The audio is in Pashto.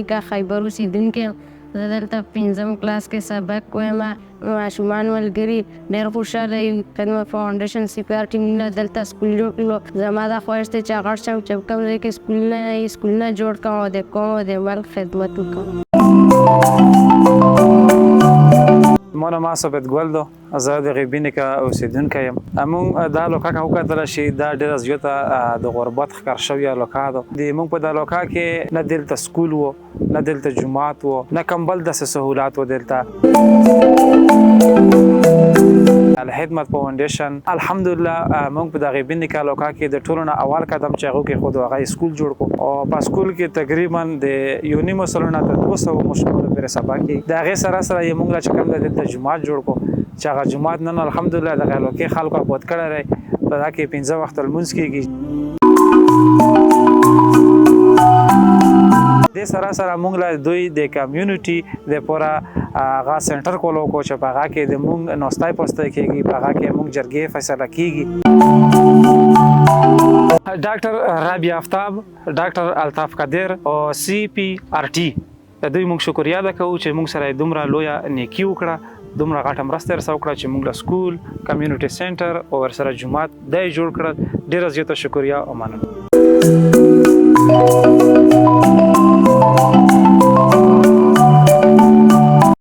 نیکه خیبر اوسېدونکی یم. زه دلته 5م کلاس کې سبق وایم. ماشومان ملګري ډېر خوشحاله یو. خدمت فاونډیشن CPR ټیمونه دلته سکول جوړ کړلو. زما دا خواهش دی چې غټ شم چې کوم ځای کې سکولونه جوړ کړم او د قوم او د ملک خدمت وکړم. ما نام ثابت ګل ده. زه د غیبي نیکه اوسېدونکی یم. موږ دا لوکه که وکتله چې دا ډېره زیاته د غربت ښکار شوې لوکه ده. موږ په دا لوکه کې نه دلته سکول و، نه دلته جومات و، نه کوم بل داسې سهولات و دلته. الخدمت فاونډیشن الحمدلله موږ په د غیبي نیکه لوکه کې د ټولو نه اول قدم چې هغه کېښودو هغه سکول جوړ کړو او په سکول کې تقریبا د 1.5 سلو نه تر 200 ماشومانو پورې سبق کېږي. د هغې سره سره یې موږ چې کوم دی دلته جومات جوړ کړو چې هغه جومات نن الحمدلله دغه لوکې خلکو آباد کړی دی. په هغه کې 15 وخته لمونځ کېږي. دې سره سره موږ له دوی د کمیونټي دپاره هغه سنټر کولو کو چې په هغه کې د موږ ناستای پاستی کېږي، په هغه کې موږ جرګې فیصله کېږي. ډاکټر رابعه آفتاب، ډاکټر الطاف قادر او CPRT د دوی موږ شکریا ادا کوو چې موږ سره دومره لویه نیکي وکړه، دومره غټه مرسته ورسره وکړه چې موږ له سکول، کمیونټي سنټر او ورسره جومات دا یې جوړ کړه. ډېره زیاته شکریا او مننه.